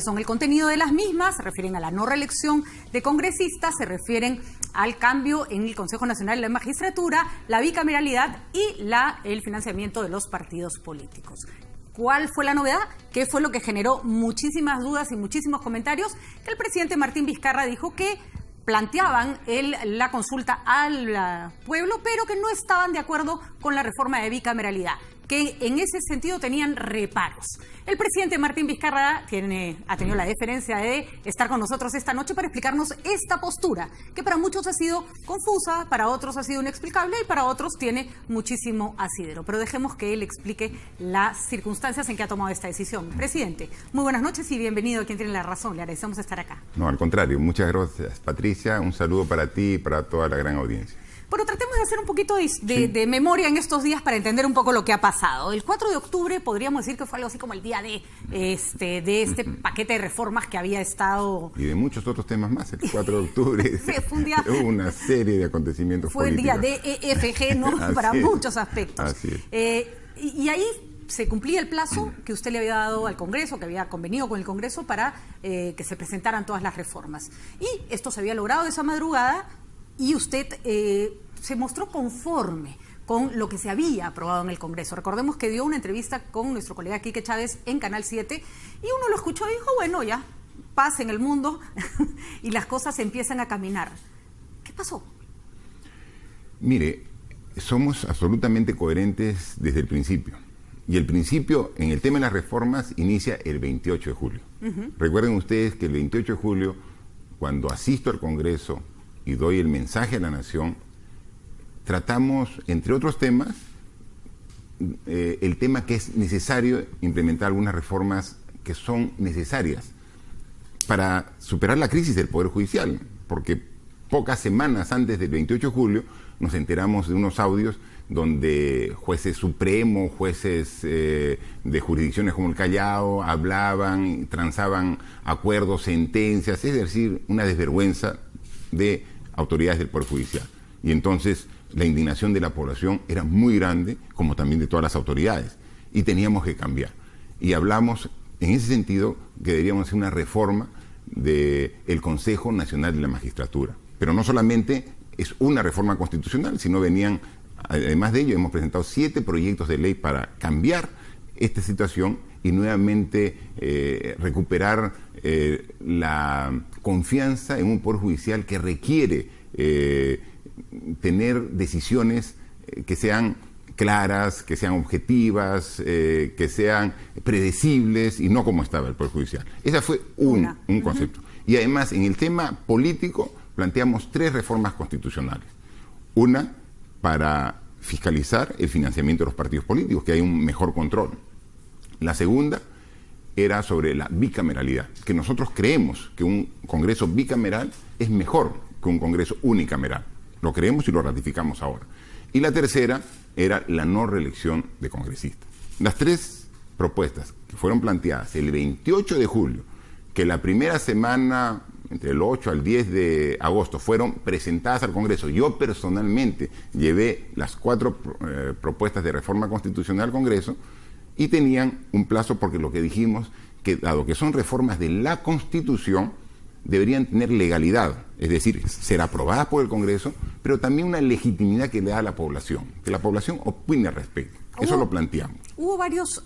Son el contenido de las mismas, se refieren a la no reelección de congresistas, se refieren al cambio en el Consejo Nacional de la Magistratura, la bicameralidad y el financiamiento de los partidos políticos. ¿Cuál fue la novedad? ¿Qué fue lo que generó muchísimas dudas y muchísimos comentarios? Que el presidente Martín Vizcarra dijo que planteaban la consulta al pueblo, pero que no estaban de acuerdo con la reforma de bicameralidad, que en ese sentido tenían reparos. El presidente Martín Vizcarra ha tenido la deferencia de estar con nosotros esta noche para explicarnos esta postura, que para muchos ha sido confusa, para otros ha sido inexplicable y para otros tiene muchísimo asidero. Pero dejemos que él explique las circunstancias en que ha tomado esta decisión. Presidente, muy buenas noches y bienvenido a Quien Tiene la Razón. Le agradecemos estar acá. No, al contrario. Muchas gracias, Patricia. Un saludo para ti y para toda la gran audiencia. Bueno, tratemos de hacer un poquito de memoria en estos días para entender un poco lo que ha pasado. El 4 de octubre podríamos decir que fue algo así como el día de este paquete de reformas que había estado... Y de muchos otros temas más. El 4 de octubre sí, fue un día... hubo una serie de acontecimientos políticos. Fue el día de EFG, ¿no? Para muchos aspectos. Así es. Y ahí se cumplía el plazo que usted le había dado al Congreso, que había convenido con el Congreso para que se presentaran todas las reformas. Y esto se había logrado esa madrugada y usted se mostró conforme con lo que se había aprobado en el Congreso. Recordemos que dio una entrevista con nuestro colega Quique Chávez en Canal 7 y uno lo escuchó y dijo, bueno, ya, paz en el mundo y las cosas empiezan a caminar. ¿Qué pasó? Mire, somos absolutamente coherentes desde el principio. Y el principio en el tema de las reformas inicia el 28 de julio. Recuerden ustedes que el 28 de julio, cuando asisto al Congreso y doy el mensaje a la nación, tratamos, entre otros temas, el tema que es necesario implementar algunas reformas que son necesarias para superar la crisis del Poder Judicial, porque pocas semanas antes del 28 de julio nos enteramos de unos audios donde jueces supremos, jueces de jurisdicciones como el Callao, hablaban, transaban acuerdos, sentencias, es decir, una desvergüenza de autoridades del Poder Judicial. Y entonces la indignación de la población era muy grande, como también de todas las autoridades, y teníamos que cambiar. Y hablamos en ese sentido que deberíamos hacer una reforma del Consejo Nacional de la Magistratura. Pero no solamente es una reforma constitucional, sino venían, además de ello, hemos presentado 7 proyectos de ley para cambiar esta situación y nuevamente recuperar la confianza en un Poder Judicial que requiere tener decisiones que sean claras, que sean objetivas, que sean predecibles y no como estaba el Poder Judicial. Ese fue un concepto. Y además, en el tema político, planteamos 3 reformas constitucionales. Una, para fiscalizar el financiamiento de los partidos políticos, que hay un mejor control. La segunda era sobre la bicameralidad, que nosotros creemos que un Congreso bicameral es mejor que un Congreso unicameral. Lo creemos y lo ratificamos ahora. Y la tercera era la no reelección de congresistas. Las 3 propuestas que fueron planteadas el 28 de julio, que la primera semana, entre el 8 al 10 de agosto, fueron presentadas al Congreso. Yo personalmente llevé las 4 propuestas de reforma constitucional al Congreso y tenían un plazo porque lo que dijimos, que dado que son reformas de la Constitución, deberían tener legalidad, es decir, ser aprobadas por el Congreso, pero también una legitimidad que le da a la población, que la población opine al respecto. Eso lo planteamos. Hubo varios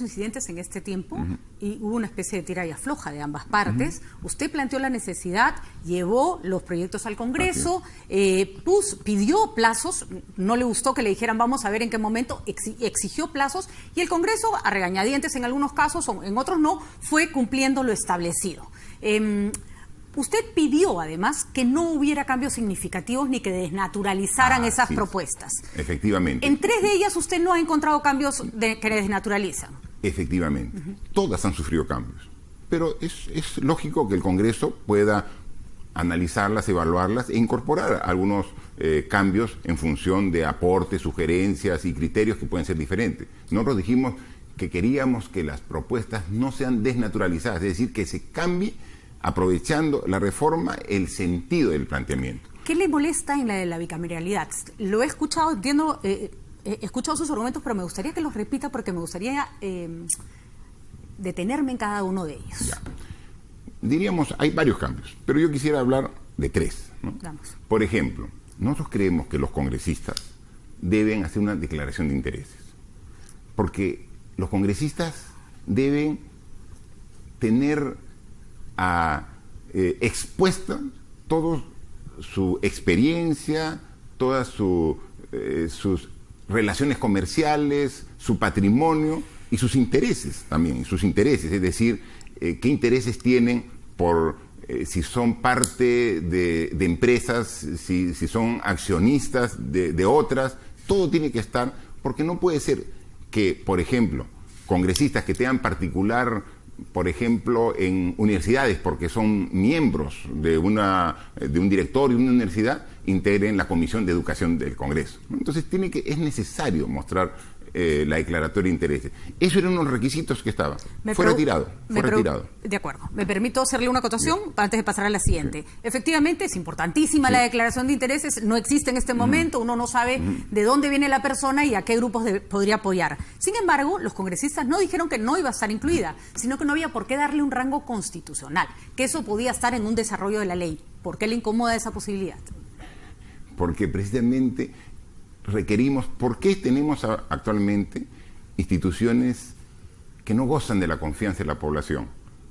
incidentes en este tiempo y hubo una especie de tira y afloja de ambas partes. Usted planteó la necesidad, llevó los proyectos al Congreso, pidió plazos, no le gustó que le dijeran vamos a ver en qué momento, exigió plazos y el Congreso, a regañadientes en algunos casos, o en otros no, fue cumpliendo lo establecido. Usted pidió, además, que no hubiera cambios significativos ni que desnaturalizaran esas propuestas. Efectivamente. En 3 de ellas usted no ha encontrado cambios que desnaturalizan. Efectivamente. Todas han sufrido cambios. Pero es lógico que el Congreso pueda analizarlas, evaluarlas e incorporar algunos cambios en función de aportes, sugerencias y criterios que pueden ser diferentes. Nosotros dijimos que queríamos que las propuestas no sean desnaturalizadas, es decir, que se cambie, aprovechando la reforma, el sentido del planteamiento. ¿Qué le molesta en la de la bicameralidad? Lo he escuchado, entiendo, he escuchado sus argumentos, pero me gustaría que los repita porque me gustaría detenerme en cada uno de ellos. Ya. diríamos, hay varios cambios, pero yo quisiera hablar de 3, ¿no? Vamos. Por ejemplo, nosotros creemos que los congresistas deben hacer una declaración de intereses, porque los congresistas deben tener expuesta toda su experiencia, todas sus relaciones comerciales, su patrimonio y sus intereses también, es decir, qué intereses tienen por si son parte de empresas, si son accionistas de otras, todo tiene que estar, porque no puede ser que, por ejemplo, congresistas que tengan particular, por ejemplo, en universidades, porque son miembros de un directorio de una universidad, integren la Comisión de Educación del Congreso. Entonces es necesario mostrar la declaratoria de intereses. Esos eran unos requisitos que estaban. Fue retirado. De acuerdo. Me permito hacerle una acotación antes de pasar a la siguiente. Sí. Efectivamente, es importantísima la declaración de intereses. No existe en este momento. Uno no sabe de dónde viene la persona y a qué grupos podría apoyar. Sin embargo, los congresistas no dijeron que no iba a estar incluida, sino que no había por qué darle un rango constitucional, que eso podía estar en un desarrollo de la ley. ¿Por qué le incomoda esa posibilidad? Porque precisamente requerimos, ¿por qué tenemos actualmente instituciones que no gozan de la confianza de la población?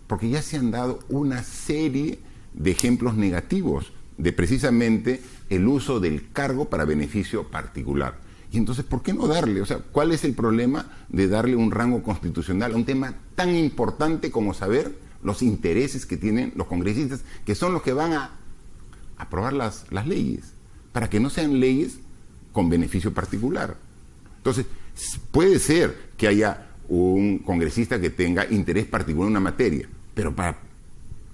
Porque ya se han dado una serie de ejemplos negativos de precisamente el uso del cargo para beneficio particular. Y entonces, ¿por qué no darle? O sea, ¿cuál es el problema de darle un rango constitucional a un tema tan importante como saber los intereses que tienen los congresistas, que son los que van a aprobar las leyes, para que no sean leyes con beneficio particular? Entonces, puede ser que haya un congresista que tenga interés particular en una materia, pero para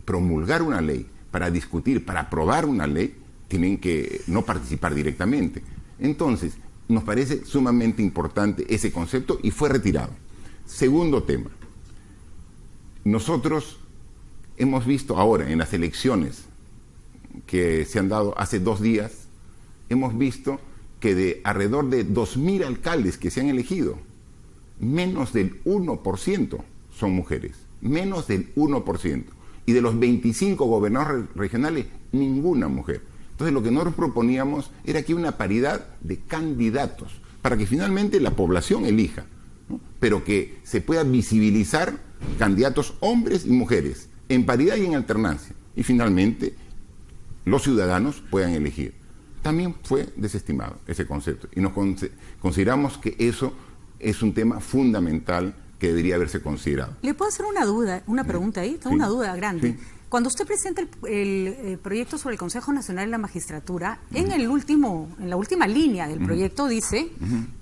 promulgar una ley, para discutir, para aprobar una ley, tienen que no participar directamente. Entonces, nos parece sumamente importante ese concepto y fue retirado. Segundo tema. Nosotros hemos visto ahora en las elecciones que se han dado hace 2 días, hemos visto que de alrededor de 2.000 alcaldes que se han elegido, menos del 1% son mujeres, menos del 1%. Y de los 25 gobernadores regionales, ninguna mujer. Entonces lo que nosotros proponíamos era que una paridad de candidatos, para que finalmente la población elija, ¿no? Pero que se pueda visibilizar candidatos hombres y mujeres, en paridad y en alternancia. Y finalmente los ciudadanos puedan elegir. También fue desestimado ese concepto y nos consideramos que eso es un tema fundamental que debería haberse considerado. ¿Le puedo hacer una pregunta ahí? Tengo una duda grande. Sí. Cuando usted presenta el proyecto sobre el Consejo Nacional de la Magistratura, en la última línea del proyecto dice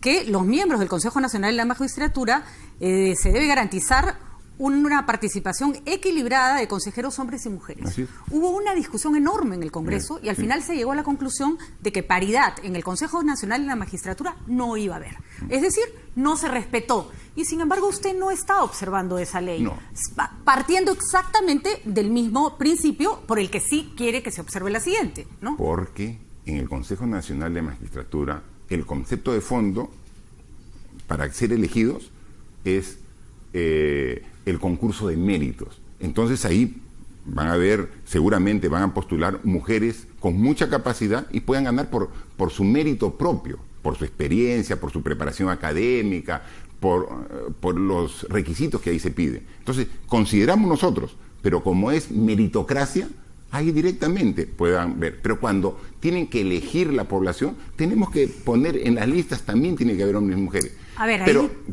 que los miembros del Consejo Nacional de la Magistratura se debe garantizar una participación equilibrada de consejeros hombres y mujeres. Hubo una discusión enorme en el Congreso y al final se llegó a la conclusión de que paridad en el Consejo Nacional de la Magistratura no iba a haber. Es decir, no se respetó. Y sin embargo usted no está observando esa ley. No. Partiendo exactamente del mismo principio por el que sí quiere que se observe la siguiente, ¿no? Porque en el Consejo Nacional de Magistratura el concepto de fondo para ser elegidos es el concurso de méritos. Entonces ahí seguramente van a postular mujeres con mucha capacidad y puedan ganar por su mérito propio, por su experiencia, por su preparación académica, por los requisitos que ahí se piden. Entonces, consideramos nosotros, pero como es meritocracia, ahí directamente puedan ver. Pero cuando tienen que elegir la población, tenemos que poner en las listas, también tiene que haber hombres y mujeres. A ver,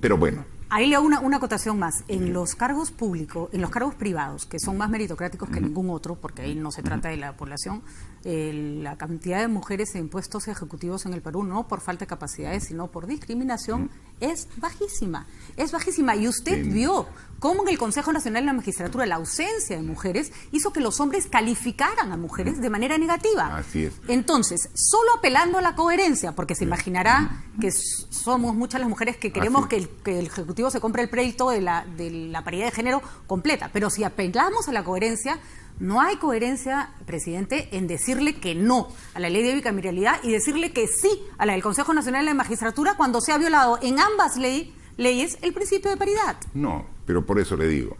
pero bueno. Ahí le hago una acotación más. En los cargos públicos, en los cargos privados, que son más meritocráticos que ningún otro, porque ahí no se trata de la población, la cantidad de mujeres en puestos ejecutivos en el Perú, no por falta de capacidades, sino por discriminación, es bajísima. Es bajísima. Y usted vio cómo en el Consejo Nacional de la Magistratura la ausencia de mujeres hizo que los hombres calificaran a mujeres de manera negativa. Así es. Entonces, solo apelando a la coherencia, porque se imaginará que somos muchas las mujeres que queremos que el Ejecutivo se compre el crédito de la paridad de género completa. Pero si apelamos a la coherencia, no hay coherencia, presidente, en decirle que no a la ley de bicameralidad y decirle que sí a la del Consejo Nacional de la Magistratura cuando se ha violado en ambas leyes el principio de paridad. No, pero por eso le digo,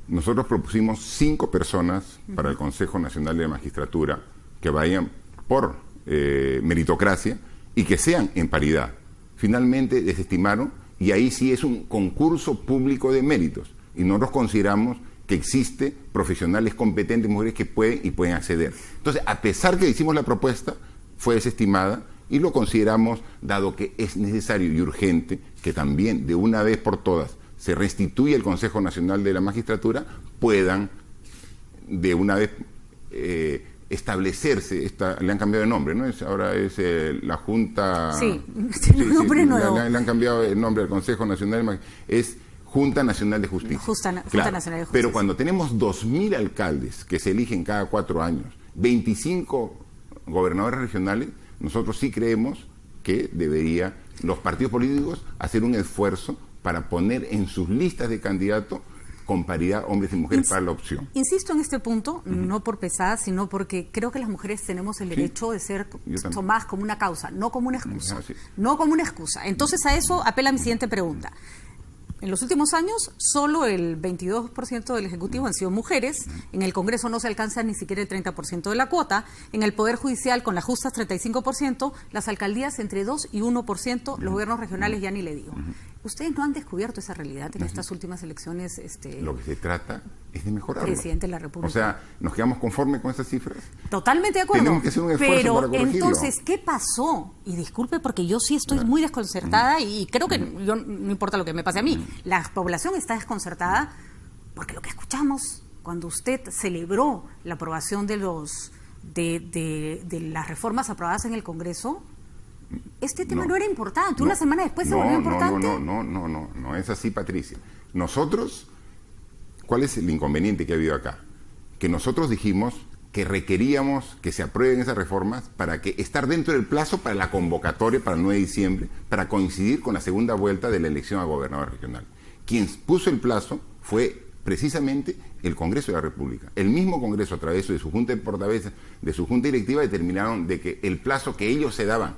nosotros propusimos 5 personas para el Consejo Nacional de la Magistratura que vayan por meritocracia y que sean en paridad. Finalmente desestimaron, y ahí sí es un concurso público de méritos. Y nosotros consideramos que existe profesionales competentes, mujeres que pueden acceder. Entonces, a pesar que hicimos la propuesta, fue desestimada y lo consideramos, dado que es necesario y urgente que también de una vez por todas se restituya el Consejo Nacional de la Magistratura, puedan de una vez establecerse, le han cambiado de nombre, ¿no? Ahora es la Junta... Sí, un nombre nuevo. Le han cambiado el nombre al Consejo Nacional de la Magistratura. Es Junta Nacional de Justicia. Junta Claro, Nacional de Justicia. Pero cuando tenemos 2.000 alcaldes que se eligen cada 4 años, 25 gobernadores regionales, nosotros sí creemos que debería los partidos políticos hacer un esfuerzo para poner en sus listas de candidatos con paridad hombres y mujeres para la opción. Insisto en este punto, no por pesada, sino porque creo que las mujeres tenemos el derecho de ser tomadas como una causa, no como una excusa. No como una excusa. Entonces a eso apela mi siguiente pregunta. En los últimos años, solo el 22% del Ejecutivo han sido mujeres. En el Congreso no se alcanza ni siquiera el 30% de la cuota. En el Poder Judicial, con las justas 35%. Las alcaldías entre 2 y 1%. Los gobiernos regionales ya ni le digo. ¿Ustedes no han descubierto esa realidad en estas últimas elecciones? Lo que se trata es de mejorarlo. Presidente de la República. O sea, ¿nos quedamos conformes con esas cifras? Totalmente de acuerdo. Tenemos que hacer un esfuerzo para corregirlo. Entonces, ¿qué pasó? Y disculpe porque yo sí estoy muy desconcertada y creo que no importa lo que me pase a mí. La población está desconcertada porque lo que escuchamos cuando usted celebró la aprobación de las reformas aprobadas en el Congreso, este tema no era importante. Una semana después se volvió importante. No es así, Patricia. Nosotros, ¿cuál es el inconveniente que ha habido acá? Que nosotros dijimos que requeríamos que se aprueben esas reformas para que estar dentro del plazo para la convocatoria para el 9 de diciembre, para coincidir con la segunda vuelta de la elección a gobernador regional. Quien puso el plazo fue precisamente el Congreso de la República. El mismo Congreso, a través de su Junta de Portavoces, de su Junta Directiva, determinaron de que el plazo que ellos se daban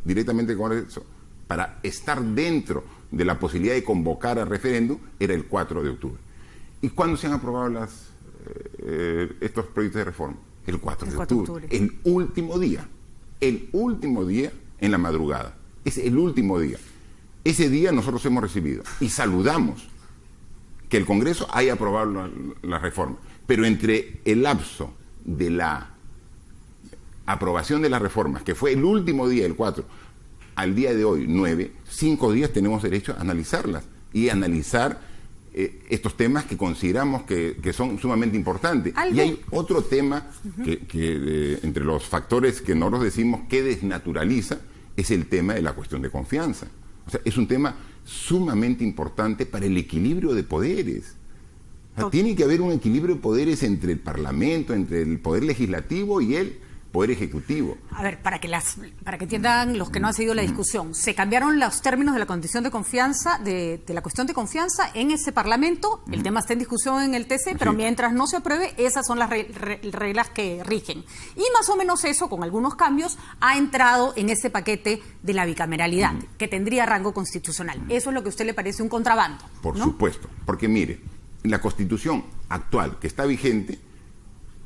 directamente al Congreso para estar dentro de la posibilidad de convocar al referéndum era el 4 de octubre. ¿Y cuándo se han aprobado estos proyectos de reforma? El 4 de octubre. El último día en la madrugada. Es el último día. Ese día nosotros hemos recibido y saludamos que el Congreso haya aprobado la reforma. Pero entre el lapso de la aprobación de las reformas, que fue el último día, el 4, al día de hoy, 9, 5 días tenemos derecho a analizarlas y analizar estos temas que consideramos que son sumamente importantes. Y hay otro tema que entre los factores que nosotros decimos que desnaturaliza es el tema de la cuestión de confianza. O sea, es un tema sumamente importante para el equilibrio de poderes. O sea, tiene que haber un equilibrio de poderes entre el Parlamento, entre el Poder Legislativo y el Poder Ejecutivo. A ver, para que entiendan los que no han seguido la discusión, se cambiaron los términos de la condición de confianza, de la cuestión de confianza en ese Parlamento. El tema está en discusión en el TC, pero mientras no se apruebe, esas son las reglas que rigen. Y más o menos eso, con algunos cambios, ha entrado en ese paquete de la bicameralidad, que tendría rango constitucional. Eso es lo que a usted le parece un contrabando, Por supuesto, porque mire, la Constitución actual que está vigente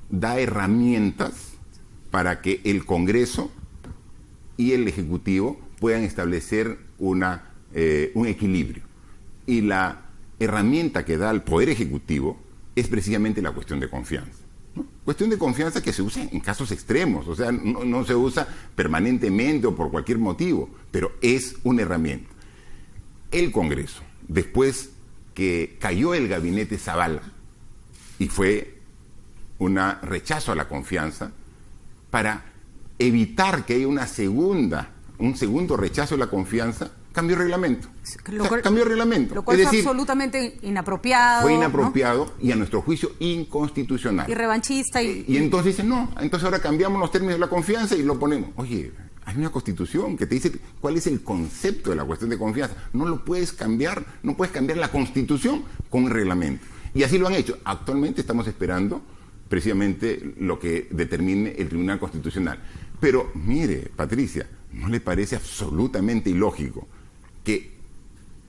da herramientas para que el Congreso y el Ejecutivo puedan establecer un equilibrio. Y la herramienta que da el Poder Ejecutivo es precisamente la cuestión de confianza, ¿no? Cuestión de confianza que se usa en casos extremos, o sea, no se usa permanentemente o por cualquier motivo, pero es una herramienta. El Congreso, después que cayó el gabinete Zavala y fue un rechazo a la confianza, para evitar que haya un segundo rechazo de la confianza, cambió el reglamento. Cambió el reglamento. Lo cual es decir, absolutamente inapropiado. Fue inapropiado, ¿no? Y a nuestro juicio inconstitucional. Y revanchista. Y entonces dicen, no, entonces ahora cambiamos los términos de la confianza y lo ponemos. Oye, hay una Constitución que te dice cuál es el concepto de la cuestión de confianza. No lo puedes cambiar, no puedes cambiar la Constitución con un reglamento. Y así lo han hecho. Actualmente estamos esperando precisamente lo que determine el Tribunal Constitucional. Pero, mire, Patricia, ¿no le parece absolutamente ilógico que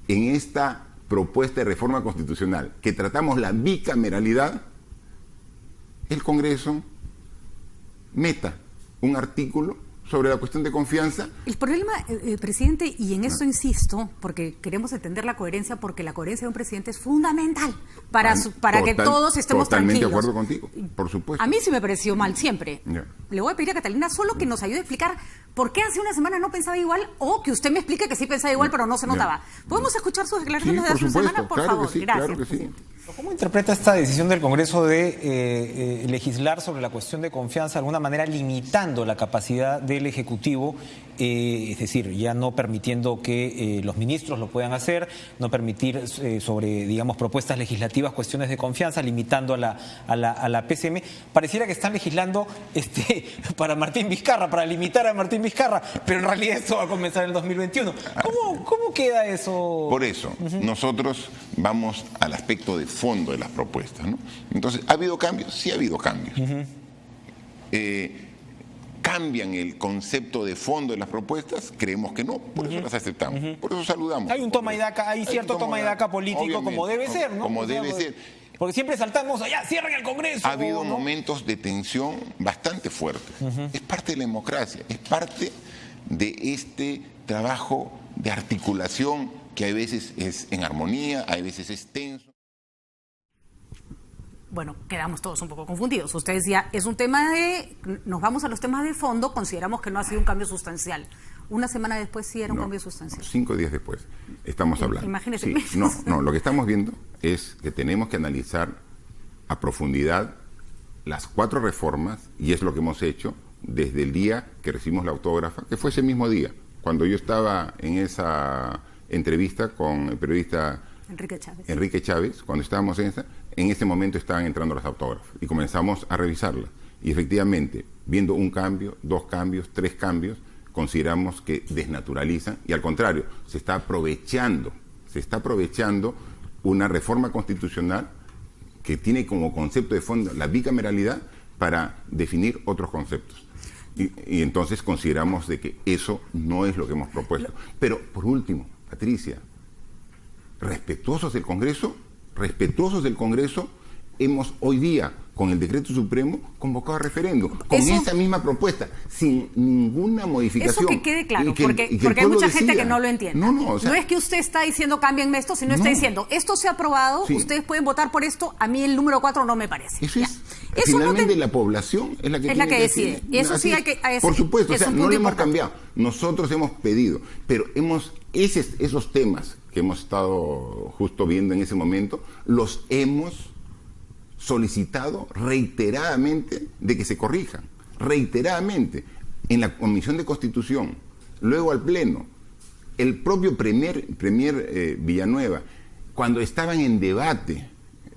en esta propuesta de reforma constitucional, que tratamos la bicameralidad, el Congreso meta un artículo sobre la cuestión de confianza. El problema, presidente, y en eso insisto, porque queremos entender la coherencia, porque la coherencia de un presidente es fundamental para que todos estemos totalmente tranquilos. De acuerdo contigo, por supuesto. A mí sí me pareció mal siempre. Ya. Le voy a pedir a Catalina solo que nos ayude a explicar por qué hace una semana no pensaba igual, o que usted me explique que sí pensaba igual, pero no se notaba. ¿Podemos escuchar sus declaraciones de hace una semana? Por favor, que sí, gracias. Claro que sí. ¿Cómo interpreta esta decisión del Congreso de legislar sobre la cuestión de confianza, de alguna manera limitando la capacidad del Ejecutivo, es decir, ya no permitiendo que los ministros lo puedan hacer, no permitir sobre, digamos, propuestas legislativas, cuestiones de confianza, limitando a la PCM? Pareciera que están legislando para Martín Vizcarra, para limitar a Martín Vizcarra, pero en realidad esto va a comenzar en el 2021. ¿Cómo queda eso? Por eso, nosotros vamos al aspecto de fondo de las propuestas, ¿no? Entonces, ¿ha habido cambios? Sí ha habido cambios. ¿Cambian el concepto de fondo de las propuestas? Creemos que no, por eso las aceptamos, por eso saludamos. Hay un toma y daca, hay cierto toma y daca político, obviamente, como debe ser, ¿no? Como debe ser. Porque siempre saltamos allá, cierren el Congreso. Ha habido momentos de tensión bastante fuertes. Es parte de la democracia, es parte de este trabajo de articulación que a veces es en armonía, a veces es tenso. Bueno, quedamos todos un poco confundidos. Usted decía, es un tema nos vamos a los temas de fondo, consideramos que no ha sido un cambio sustancial. Una semana después sí era un cambio sustancial. 5 días después estamos hablando. Imagínese. Sí, no, lo que estamos viendo es que tenemos que analizar a profundidad las 4 reformas, y es lo que hemos hecho desde el día que recibimos la autógrafa, que fue ese mismo día, cuando yo estaba en esa entrevista con el periodista Enrique Chávez, cuando estábamos en ese momento estaban entrando las autógrafas y comenzamos a revisarlas. Y efectivamente, viendo un cambio, 2 cambios, 3 cambios, consideramos que desnaturalizan y al contrario, se está aprovechando una reforma constitucional que tiene como concepto de fondo la bicameralidad para definir otros conceptos. Y entonces consideramos de que eso no es lo que hemos propuesto. Pero, por último, Patricia, respetuosos del Congreso, hemos hoy día, con el decreto supremo, convocado a referéndum, con esa misma propuesta, sin ninguna modificación. Eso que quede claro, porque hay mucha gente que no lo entiende. No es que usted está diciendo cámbienme esto, sino está diciendo, esto se ha aprobado, ustedes pueden votar por esto, a mí el número 4 no me parece. Eso es. Finalmente la población es la que decide. Eso sí hay que... Por supuesto, no lo hemos cambiado. Nosotros hemos pedido, pero esos temas que hemos estado justo viendo en ese momento, los hemos solicitado reiteradamente de que se corrijan, reiteradamente, en la Comisión de Constitución, luego al Pleno. El propio premier Villanueva, cuando estaban en debate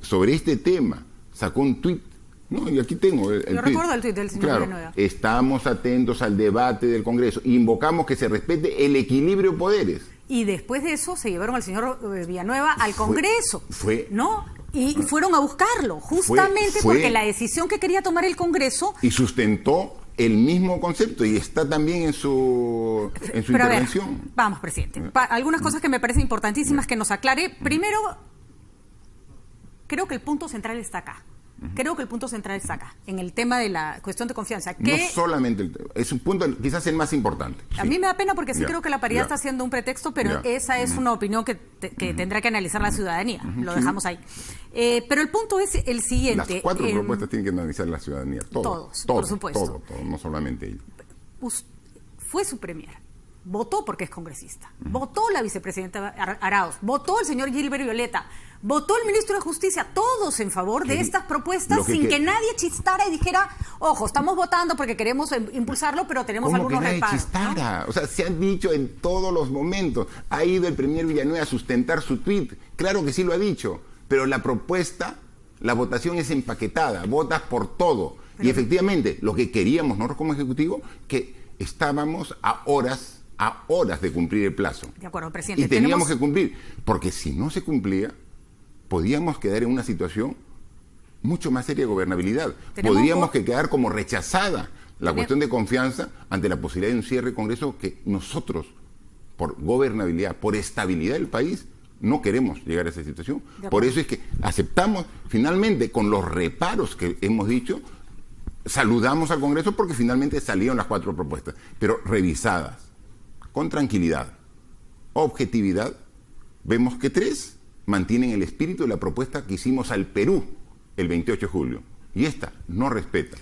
sobre este tema, sacó un tuit. No, y aquí tengo el Yo recuerdo el tuit del señor Villanueva. Estamos atentos al debate del Congreso, invocamos que se respete el equilibrio de poderes. Y después de eso se llevaron al señor Villanueva al Congreso, ¿no? Y fueron a buscarlo, justamente porque la decisión que quería tomar el Congreso... Y sustentó el mismo concepto, y está también en su intervención. A ver, vamos, presidente. Algunas cosas que me parecen importantísimas que nos aclare. Primero, creo que el punto central está acá. En el tema de la cuestión de confianza. No solamente es un punto, quizás el más importante. A mí me da pena porque sí creo que la paridad está siendo un pretexto, pero esa es una opinión que tendrá que analizar la ciudadanía. Lo dejamos ahí. Pero el punto es el siguiente. Las 4 propuestas tienen que analizar la ciudadanía. Todos, por supuesto. Todo, no solamente ella. Fue su premier. Votó porque es congresista. Votó la vicepresidenta Arauz. Votó el señor Gilbert Violeta. Votó el ministro de Justicia. Todos en favor de estas propuestas sin que nadie chistara y dijera, ojo, estamos votando porque queremos impulsarlo, pero tenemos algunos reparos. ¿No? O sea, se han dicho en todos los momentos. Ha ido el premier Villanueva a sustentar su tuit. Claro que sí lo ha dicho. Pero la propuesta, la votación es empaquetada. Votas por todo. Y efectivamente, lo que queríamos nosotros como Ejecutivo, que estábamos a horas de cumplir el plazo. De acuerdo, presidente. Y teníamos que cumplir, porque si no se cumplía, podíamos quedar en una situación mucho más seria de gobernabilidad. Podríamos quedar como rechazada la cuestión de confianza ante la posibilidad de un cierre de Congreso que nosotros, por gobernabilidad, por estabilidad del país, No queremos llegar a esa situación. Por eso es que aceptamos, finalmente, con los reparos que hemos dicho, saludamos al Congreso porque finalmente salieron las 4 propuestas, pero revisadas, con tranquilidad, objetividad. Vemos que 3 mantienen el espíritu de la propuesta que hicimos al Perú el 28 de julio. Y esta no respeta.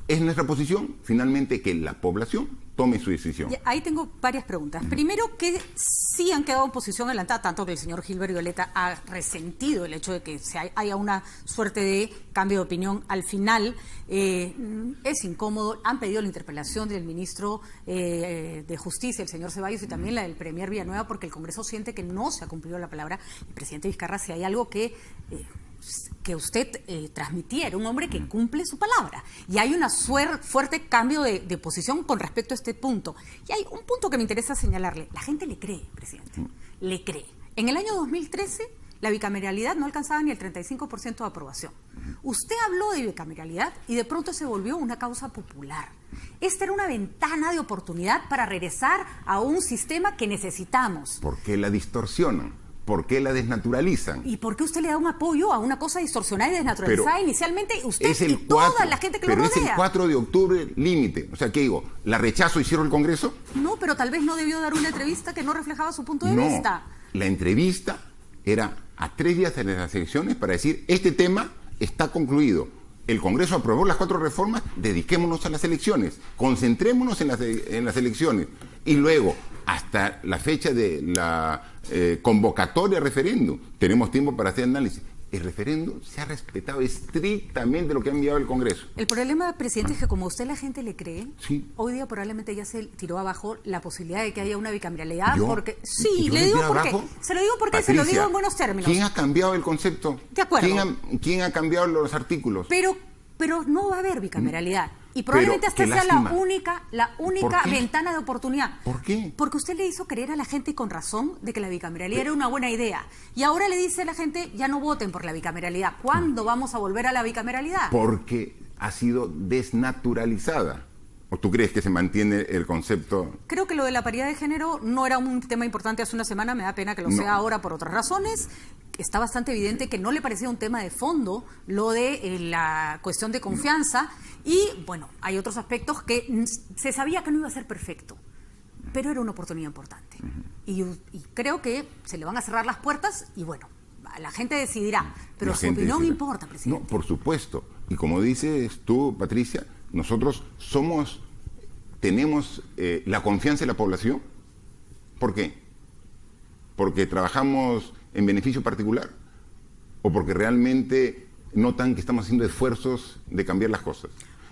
Es nuestra posición, finalmente, que la población tome su decisión. Ahí tengo varias preguntas. Primero, que sí han quedado en posición adelantada, tanto que el señor Gilbert Violeta ha resentido el hecho de que haya una suerte de cambio de opinión al final. Es incómodo. Han pedido la interpelación del ministro de Justicia, el señor Ceballos, y también la del premier Villanueva, porque el Congreso siente que no se ha cumplido la palabra. Y, presidente Vizcarra, si hay algo que usted transmitiera, un hombre que cumple su palabra. Y hay un fuerte cambio de posición con respecto a este punto. Y hay un punto que me interesa señalarle. La gente le cree, presidente. Le cree. En el año 2013, la bicameralidad no alcanzaba ni el 35% de aprobación. Usted habló de bicameralidad y de pronto se volvió una causa popular. Esta era una ventana de oportunidad para regresar a un sistema que necesitamos. ¿Por qué la distorsionan? ¿Por qué la desnaturalizan? ¿Y por qué usted le da un apoyo a una cosa distorsionada y desnaturalizada? Pero inicialmente usted es el y toda la gente que lo rodea. Pero es el 4 de octubre límite. O sea, ¿qué digo? ¿La rechazo y cierro el Congreso? No, pero tal vez no debió dar una entrevista que no reflejaba su punto de vista. La entrevista era a 3 días de las elecciones para decir, este tema está concluido. El Congreso aprobó las 4 reformas, dediquémonos a las elecciones, concentrémonos en las elecciones. Y luego, hasta la fecha de la convocatoria a referéndum, tenemos tiempo para hacer análisis. El referéndum se ha respetado estrictamente lo que ha enviado el Congreso. El problema, presidente, es que como usted la gente le cree, sí, hoy día probablemente ya se tiró abajo la posibilidad de que haya una bicameralidad. ¿Yo? Porque sí, le digo por qué. Se lo digo porque Patricia, se lo digo en buenos términos. ¿Quién ha cambiado el concepto? De acuerdo. ¿Quién ha cambiado los artículos? Pero no va a haber bicameralidad. Y probablemente esta sea la única ventana de oportunidad. ¿Por qué? Porque usted le hizo creer a la gente, y con razón, de que la bicameralidad era una buena idea. Y ahora le dice a la gente, ya no voten por la bicameralidad. ¿Cuándo vamos a volver a la bicameralidad? Porque ha sido desnaturalizada. ¿O tú crees que se mantiene el concepto? Creo que lo de la paridad de género no era un tema importante hace una semana, me da pena que lo sea ahora por otras razones. Está bastante evidente que no le parecía un tema de fondo lo de la cuestión de confianza. Y, bueno, hay otros aspectos que se sabía que no iba a ser perfecto, pero era una oportunidad importante. Y creo que se le van a cerrar las puertas y, bueno, la gente decidirá. Pero su opinión importa, presidente. No, por supuesto. Y como dices tú, Patricia, nosotros tenemos la confianza de la población. ¿Por qué? ¿Porque trabajamos en beneficio particular? ¿O porque realmente notan que estamos haciendo esfuerzos de cambiar las cosas?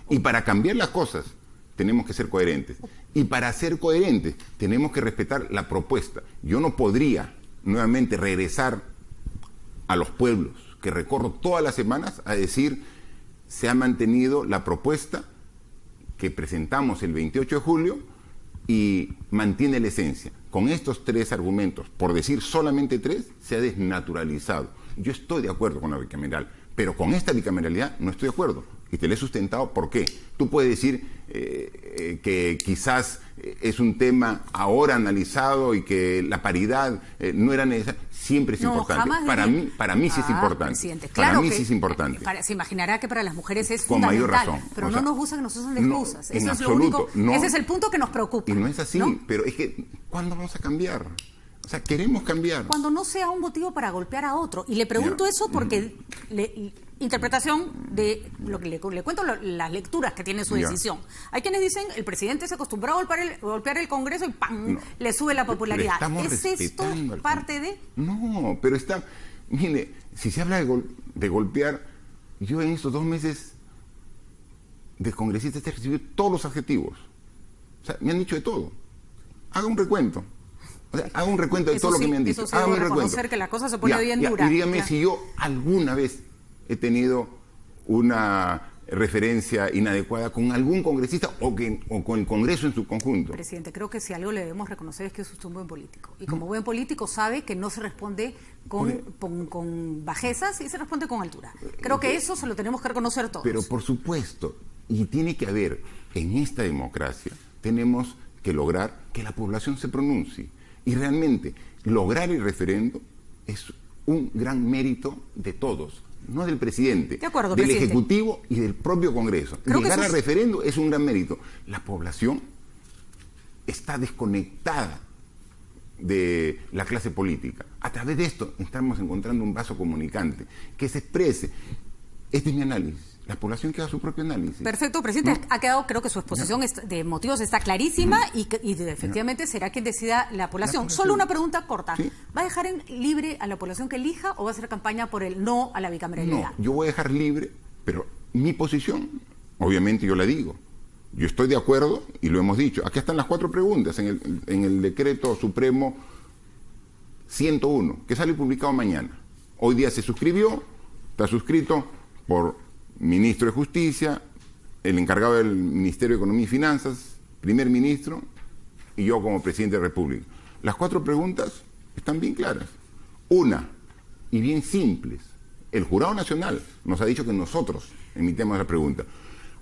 Y para cambiar las cosas tenemos que ser coherentes. Y para ser coherentes tenemos que respetar la propuesta. Yo no podría nuevamente regresar a los pueblos que recorro todas las semanas a decir, se ha mantenido la propuesta que presentamos el 28 de julio y mantiene la esencia. Con estos 3 argumentos, por decir solamente 3, se ha desnaturalizado. Yo estoy de acuerdo con la bicameral, pero con esta bicameralidad no estoy de acuerdo. Y te lo he sustentado. ¿Por qué? Tú puedes decir que quizás es un tema ahora analizado y que la paridad no era necesaria. Siempre es importante. Para mí sí es importante. Presidente, claro, para mí sí es importante. Se imaginará que para las mujeres es con fundamental. Mayor razón. Pero no nos usan que nos usan de excusas. Eso es absoluto, lo único. Ese es el punto que nos preocupa. Y no es así. ¿No? Pero es que, ¿cuándo vamos a cambiar? O sea, queremos cambiar. Cuando no sea un motivo para golpear a otro. Y le pregunto eso porque interpretación de lo que le cuento, las lecturas que tiene su decisión. Hay quienes dicen, el presidente se acostumbró a golpear el Congreso y ¡pam! Le sube la popularidad. ¿Es esto parte de...? No, pero está... Mire, si se habla de golpear, yo en estos 2 meses de congresistas he recibido todos los adjetivos. O sea, me han dicho de todo. Haga un recuento. O sea, haga un recuento de todo lo que me han dicho. Haga un reconocer que la cosa se pone bien dura. Y dígame si yo alguna vez he tenido una referencia inadecuada con algún congresista o con el Congreso en su conjunto. Presidente, creo que si algo le debemos reconocer es que es usted un buen político. Y como buen político sabe que no se responde con bajezas y se responde con altura. Creo que eso se lo tenemos que reconocer todos. Pero por supuesto, y tiene que haber, en esta democracia, tenemos que lograr que la población se pronuncie. Y realmente, lograr el referendo es un gran mérito de todos, no del presidente, De acuerdo, del presidente. Ejecutivo y del propio Congreso. Creo que Llegar eso al es- referendo es un gran mérito. La población está desconectada de la clase política. A través de esto estamos encontrando un vaso comunicante que se exprese. Este es mi análisis. La población queda su propio análisis. Perfecto, presidente. ¿No? Ha quedado, creo que su exposición de motivos está clarísima y efectivamente será quien decida la población. Solo una pregunta corta. Sí. ¿Va a dejar libre a la población que elija o va a hacer campaña por el no a la bicameralidad? No, yo voy a dejar libre, pero mi posición, obviamente yo la digo. Yo estoy de acuerdo y lo hemos dicho. Aquí están las 4 preguntas en el decreto supremo 101, que sale publicado mañana. Hoy día se suscribió, está suscrito por ministro de Justicia, el encargado del Ministerio de Economía y Finanzas, primer ministro y yo como presidente de la República. Las 4 preguntas están bien claras. Una, y bien simples. El Jurado Nacional nos ha dicho que nosotros emitemos la pregunta.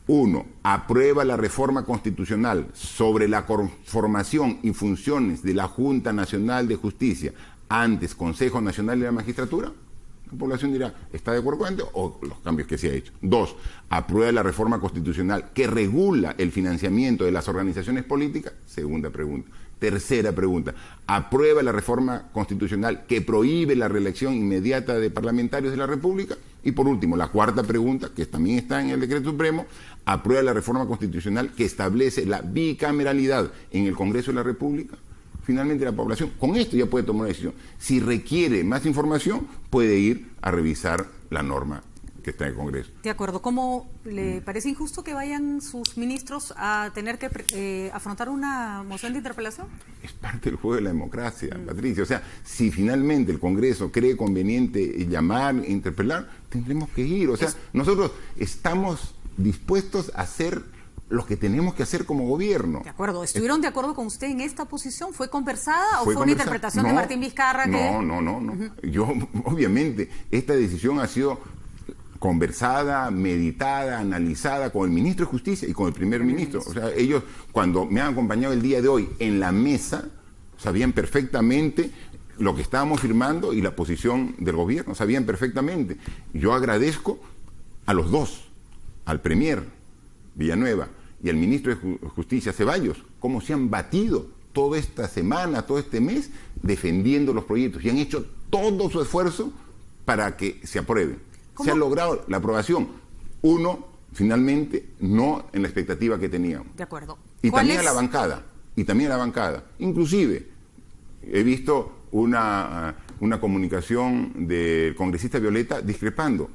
1. Aprueba la reforma constitucional sobre la conformación y funciones de la Junta Nacional de Justicia, antes Consejo Nacional de la Magistratura. La población dirá, ¿está de acuerdo con esto? O los cambios que se ha hecho. 2. Aprueba la reforma constitucional que regula el financiamiento de las organizaciones políticas. Segunda pregunta. Tercera pregunta. Aprueba la reforma constitucional que prohíbe la reelección inmediata de parlamentarios de la República. Y por último, la cuarta pregunta, que también está en el decreto supremo, aprueba la reforma constitucional que establece la bicameralidad en el Congreso de la República. Finalmente la población, con esto ya puede tomar una decisión. Si requiere más información, puede ir a revisar la norma que está en el Congreso. De acuerdo. ¿Cómo le parece injusto que vayan sus ministros a tener que afrontar una moción de interpelación? Es parte del juego de la democracia, Patricia. O sea, si finalmente el Congreso cree conveniente llamar e interpelar, tendremos que ir. O sea, nosotros estamos dispuestos a hacer lo que tenemos que hacer como gobierno. De acuerdo. ¿Estuvieron de acuerdo con usted en esta posición? ¿Fue conversada o fue una conversada. interpretación de No, Martín Vizcarra? No. Yo, obviamente, esta decisión ha sido conversada, meditada, analizada con el ministro de Justicia y con el primer ministro. O sea, ellos, cuando me han acompañado el día de hoy en la mesa, sabían perfectamente lo que estábamos firmando y la posición del gobierno, sabían perfectamente. Yo agradezco a los dos, al premier Villanueva y al ministro de Justicia Ceballos, cómo se han batido toda esta semana, todo este mes, defendiendo los proyectos y han hecho todo su esfuerzo para que se aprueben. ¿Cómo? Se ha logrado la aprobación. Uno, finalmente, no en la expectativa que teníamos. De acuerdo. Y ¿Cuál también es? a la bancada. Inclusive, he visto una comunicación del congresista Violeta discrepando.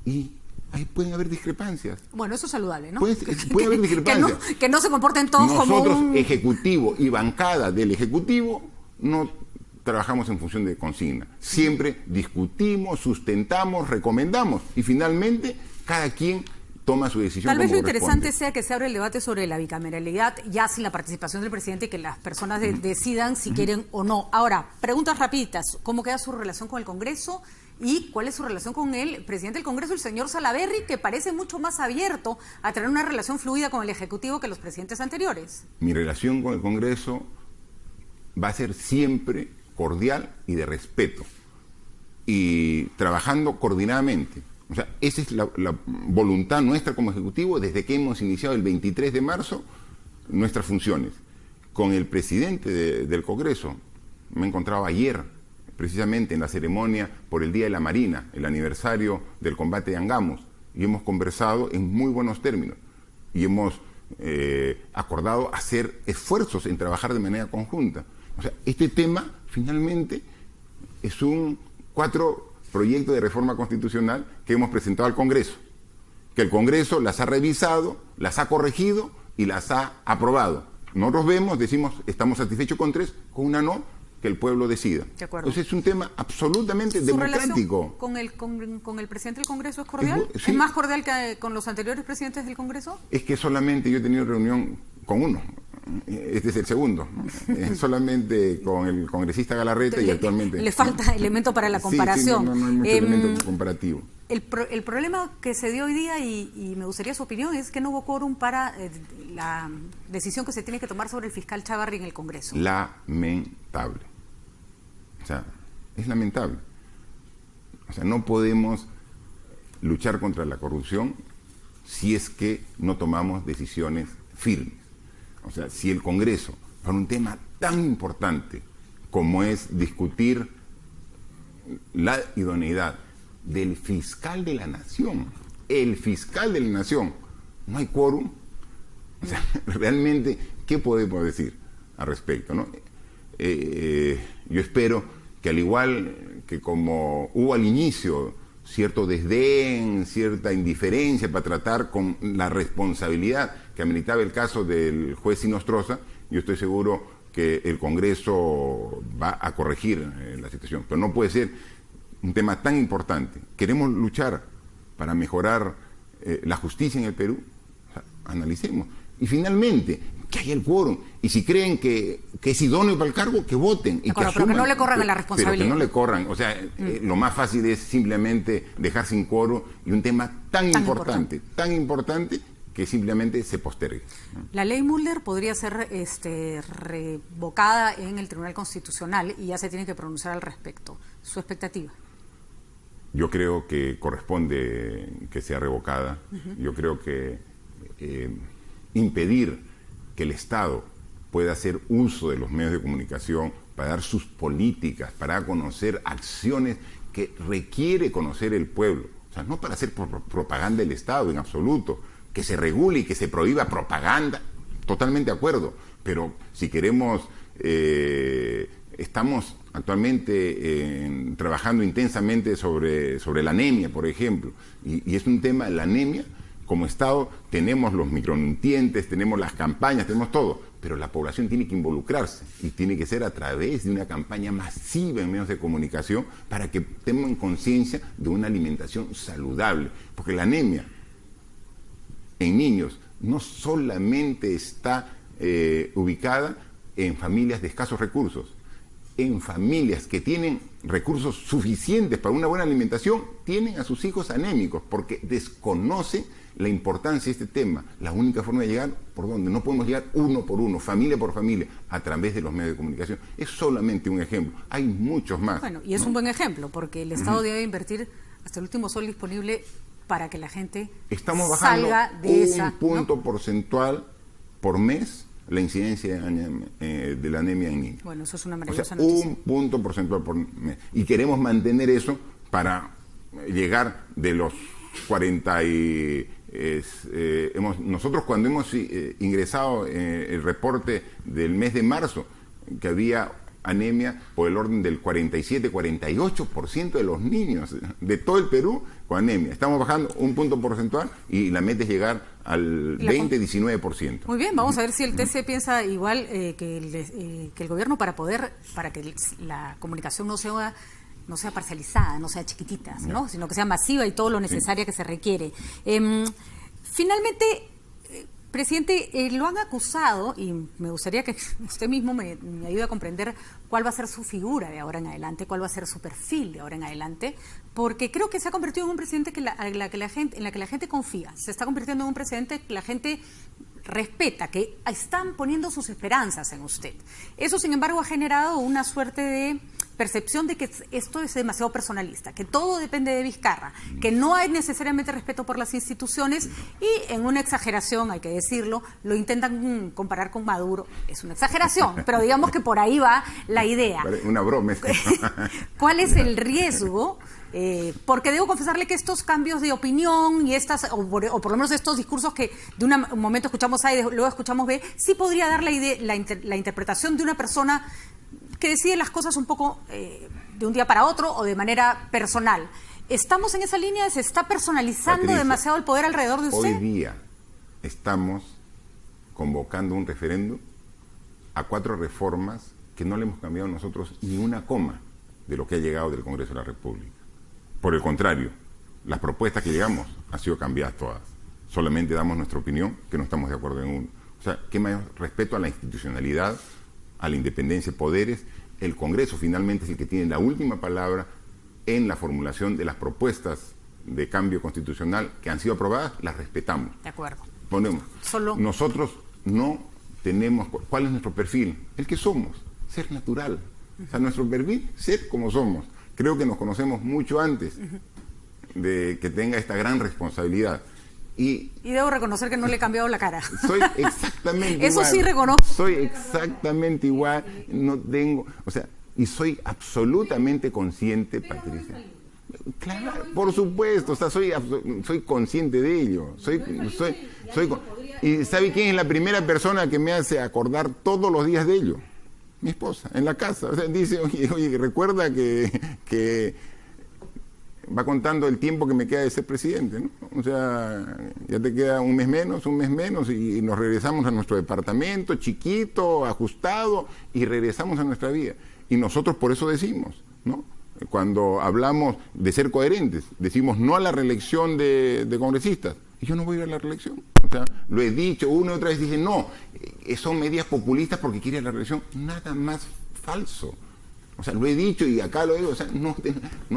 Y ahí pueden haber discrepancias. Bueno, eso es saludable, ¿no? Puede haber discrepancias. Que no se comporten todos Nosotros, como un... Ejecutivo y bancada del Ejecutivo, no trabajamos en función de consigna. Siempre discutimos, sustentamos, recomendamos y finalmente cada quien toma su decisión. Tal vez como lo interesante corresponde. sea que se abra el debate sobre la bicameralidad ya sin la participación del presidente y que las personas decidan si quieren o no. Ahora, preguntas rapiditas. ¿Cómo queda su relación con el Congreso? ¿Y cuál es su relación con el presidente del Congreso, el señor Salaverry, que parece mucho más abierto a tener una relación fluida con el Ejecutivo que los presidentes anteriores? Mi relación con el Congreso va a ser siempre cordial y de respeto. Y trabajando coordinadamente. O sea, esa es la voluntad nuestra como Ejecutivo desde que hemos iniciado el 23 de marzo nuestras funciones. Con el presidente del Congreso, me he encontrado ayer, precisamente en la ceremonia por el Día de la Marina, el aniversario del combate de Angamos, y hemos conversado en muy buenos términos. Y hemos acordado hacer esfuerzos en trabajar de manera conjunta. O sea, este tema finalmente es un 4 proyectos de reforma constitucional que hemos presentado al Congreso, que el Congreso las ha revisado, las ha corregido y las ha aprobado. Nosotros vemos, decimos, estamos satisfechos con 3, con una no, que el pueblo decida. De acuerdo. Entonces es un tema absolutamente ¿Su democrático. relación con el presidente del Congreso es cordial? Sí. ¿Es más cordial que con los anteriores presidentes del Congreso? Es que solamente yo he tenido reunión con uno. Este es el segundo, ¿no? Solamente con el congresista Galarreta y actualmente... Le falta elemento para la comparación. Sí, no hay mucho elemento comparativo. El problema que se dio hoy día, y me gustaría su opinión, es que no hubo quórum para la decisión que se tiene que tomar sobre el fiscal Chávarri en el Congreso. Lamentable. O sea, es lamentable. O sea, no podemos luchar contra la corrupción si es que no tomamos decisiones firmes. O sea, si el Congreso, para un tema tan importante como es discutir la idoneidad del fiscal de la Nación, el fiscal de la Nación, no hay quórum, o sea, realmente, ¿qué podemos decir al respecto, no? Yo espero que, al igual que como hubo al inicio cierto desdén, cierta indiferencia para tratar con la responsabilidad que ameritaba el caso del juez Sinostroza, yo estoy seguro que el Congreso va a corregir la situación. Pero no puede ser un tema tan importante. Queremos luchar para mejorar la justicia en el Perú. O sea, analicemos. Y finalmente, que haya el quórum. Y si creen que es idóneo para el cargo, que voten. Y pero que no le corran a la responsabilidad. Pero que no le corran. O sea, lo más fácil es simplemente dejar sin quórum y un tema tan importante, que simplemente se postergue. La ley Mulder podría ser revocada en el Tribunal Constitucional y ya se tiene que pronunciar al respecto. ¿Su expectativa? Yo creo que corresponde que sea revocada. Yo creo que impedir que el Estado pueda hacer uso de los medios de comunicación para dar sus políticas, para conocer acciones que requiere conocer el pueblo. O sea, no para hacer propaganda del Estado en absoluto, que se regule y que se prohíba propaganda, totalmente de acuerdo. Pero si queremos, estamos actualmente trabajando intensamente sobre la anemia, por ejemplo, y es un tema, la anemia. Como Estado tenemos los micronutrientes, tenemos las campañas, tenemos todo, pero la población tiene que involucrarse y tiene que ser a través de una campaña masiva en medios de comunicación para que tengan conciencia de una alimentación saludable, porque la anemia en niños no solamente está ubicada en familias de escasos recursos, en familias que tienen recursos suficientes para una buena alimentación, tienen a sus hijos anémicos porque desconocen la importancia de este tema. La única forma de llegar, ¿por dónde? No podemos llegar uno por uno, familia por familia, a través de los medios de comunicación. Es solamente un ejemplo, hay muchos más. Bueno, y es un buen ejemplo, porque el Estado debe invertir hasta el último sol disponible para que la gente salga de esa... Estamos bajando un punto porcentual por mes la incidencia de la anemia en niños. Bueno, eso es una maravillosa noticia. Un punto porcentual por mes. Y queremos mantener eso para llegar de los 40 y... nosotros cuando hemos ingresado el reporte del mes de marzo, que había anemia por el orden del 47-48% de los niños de todo el Perú con anemia. Estamos bajando un punto porcentual y la meta es llegar al 20-19%. Muy bien, vamos a ver si el TC piensa igual que el gobierno para que la comunicación no sea parcializada, no sea chiquitita, ¿no? Sino que sea masiva y todo lo necesaria que se requiere. Finalmente, presidente, lo han acusado, y me gustaría que usted mismo me ayude a comprender cuál va a ser su figura de ahora en adelante, cuál va a ser su perfil de ahora en adelante, porque creo que se ha convertido en un presidente en la que la gente confía, se está convirtiendo en un presidente que la gente respeta, que están poniendo sus esperanzas en usted. Eso, sin embargo, ha generado una suerte de percepción de que esto es demasiado personalista, que todo depende de Vizcarra, que no hay necesariamente respeto por las instituciones y, en una exageración, hay que decirlo, lo intentan comparar con Maduro. Es una exageración, pero digamos que por ahí va la idea. Una broma. ¿Cuál es el riesgo? Porque debo confesarle que estos cambios de opinión y o por lo menos estos discursos que de un momento escuchamos A y luego escuchamos B, sí podría dar la interpretación de una persona que decide las cosas un poco de un día para otro o de manera personal. ¿Estamos en esa línea? ¿Se está personalizando Patricia, demasiado el poder alrededor de usted? Hoy día estamos convocando un referéndum a 4 reformas que no le hemos cambiado nosotros ni una coma de lo que ha llegado del Congreso de la República. Por el contrario, las propuestas que llegamos han sido cambiadas todas. Solamente damos nuestra opinión, que no estamos de acuerdo en uno. O sea, ¿qué mayor respeto a la institucionalidad, a la independencia de poderes? El Congreso finalmente es el que tiene la última palabra en la formulación de las propuestas de cambio constitucional que han sido aprobadas, las respetamos. De acuerdo. Nosotros no tenemos... ¿Cuál es nuestro perfil? El que somos, ser natural. O sea, nuestro perfil, ser como somos. creo que nos conocemos mucho antes de que tenga esta gran responsabilidad. Y debo reconocer que no le he cambiado la cara. Soy exactamente igual. Eso sí reconozco. Soy exactamente igual, no tengo, o sea, y soy absolutamente consciente, Patricia. Claro, por supuesto, o sea, soy consciente de ello. ¿Y sabe quién es la primera persona que me hace acordar todos los días de ello? Mi esposa, en la casa. O sea, dice, oye, recuerda que va contando el tiempo que me queda de ser presidente, ¿no? O sea, ya te queda un mes menos y nos regresamos a nuestro departamento chiquito, ajustado, y regresamos a nuestra vida. Y nosotros por eso decimos, ¿no? Cuando hablamos de ser coherentes, decimos no a la reelección de congresistas. Y yo no voy a ir a la reelección. O sea, lo he dicho una y otra vez, dicen, no, son medidas populistas porque quiere la reelección. Nada más falso. O sea, lo he dicho y acá lo digo, o sea, no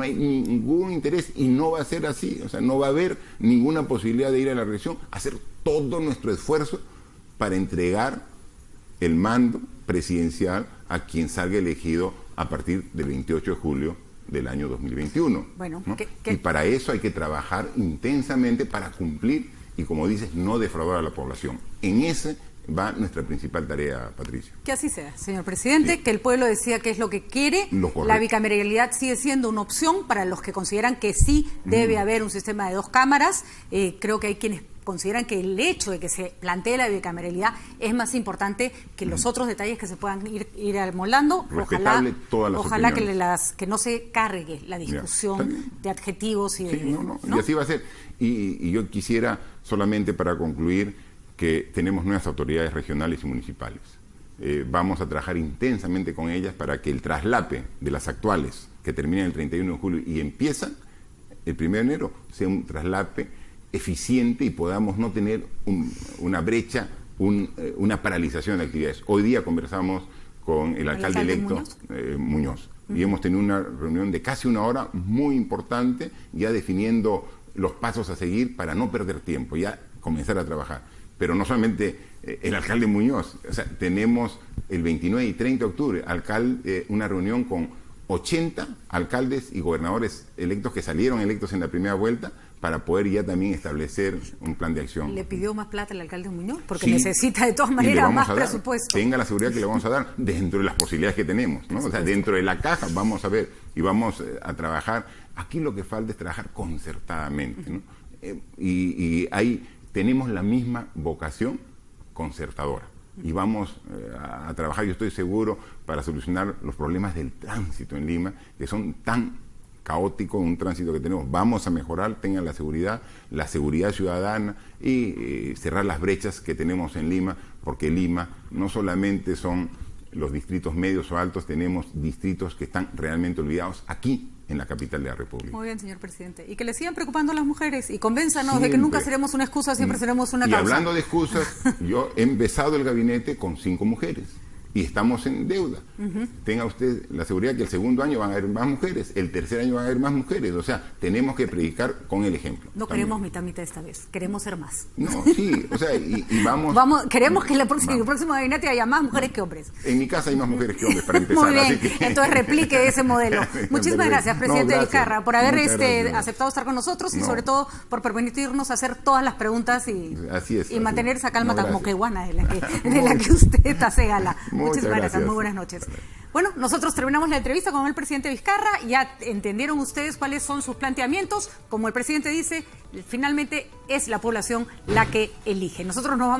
hay ningún interés y no va a ser así. O sea, no va a haber ninguna posibilidad de ir a la reelección, hacer todo nuestro esfuerzo para entregar el mando presidencial a quien salga elegido a partir del 28 de julio del año 2021. Bueno, ¿no? Y para eso hay que trabajar intensamente para cumplir y, como dices, no defraudar a la población. En ese va nuestra principal tarea, Patricia. Que así sea, señor presidente, sí. Que el pueblo decida qué es lo que quiere. La bicameralidad sigue siendo una opción para los que consideran que sí debe haber un sistema de 2 cámaras. Creo que hay quienes consideran que el hecho de que se plantee la bicameralidad es más importante que los otros detalles que se puedan ir amoldando. Ojalá que no se cargue la discusión de adjetivos y de... ¿no? Y así va a ser. Y yo quisiera, solamente para concluir, que tenemos nuevas autoridades regionales y municipales. Vamos a trabajar intensamente con ellas para que el traslape de las actuales, que terminan el 31 de julio y empiezan el 1 de enero, sea un traslape eficiente y podamos no tener una brecha, una paralización de actividades. Hoy día conversamos con el alcalde electo Muñoz y hemos tenido una reunión de casi 1 hora muy importante, ya definiendo los pasos a seguir para no perder tiempo, ya comenzar a trabajar. Pero no solamente el alcalde Muñoz, o sea, tenemos el 29 y 30 de octubre una reunión con 80 alcaldes y gobernadores electos que salieron electos en la primera vuelta para poder ya también establecer un plan de acción. ¿Le pidió más plata al alcalde Muñoz? Porque necesita de todas maneras más presupuesto. Tenga la seguridad que le vamos a dar dentro de las posibilidades que tenemos, ¿no? O sea, dentro de la caja vamos a ver y vamos a trabajar. Aquí lo que falta es trabajar concertadamente, ¿no? Y ahí tenemos la misma vocación concertadora. Y vamos a trabajar, yo estoy seguro, para solucionar los problemas del tránsito en Lima, que son tan caóticos, un tránsito que tenemos. Vamos a mejorar, tengan la seguridad ciudadana y cerrar las brechas que tenemos en Lima, porque Lima no solamente son los distritos medios o altos, tenemos distritos que están realmente olvidados aquí, en la capital de la República. Muy bien, señor presidente. Y que le sigan preocupando a las mujeres y convénzanos de que nunca seremos una excusa, siempre seremos una causa. Y hablando de excusas, yo he empezado el gabinete con 5 mujeres y estamos en deuda. Tenga usted la seguridad que el segundo año van a haber más mujeres, el tercer año van a haber más mujeres. O sea, tenemos que predicar con el ejemplo. No queremos mitad esta vez, queremos ser más. No, sí, o sea, y vamos... Queremos que en el próximo gabinete haya más mujeres que hombres. En mi casa hay más mujeres que hombres, para empezar. Muy bien, así que... entonces replique ese modelo. Muchísimas gracias, presidente Vizcarra, por haber aceptado estar con nosotros y sobre todo por permitirnos hacer todas las preguntas y mantener esa calma tan moqueguana de la que usted hace gala. Muchísimas gracias, muy buenas noches. Bueno, nosotros terminamos la entrevista con el presidente Vizcarra. Ya entendieron ustedes cuáles son sus planteamientos. Como el presidente dice, finalmente es la población la que elige. Nosotros nos vamos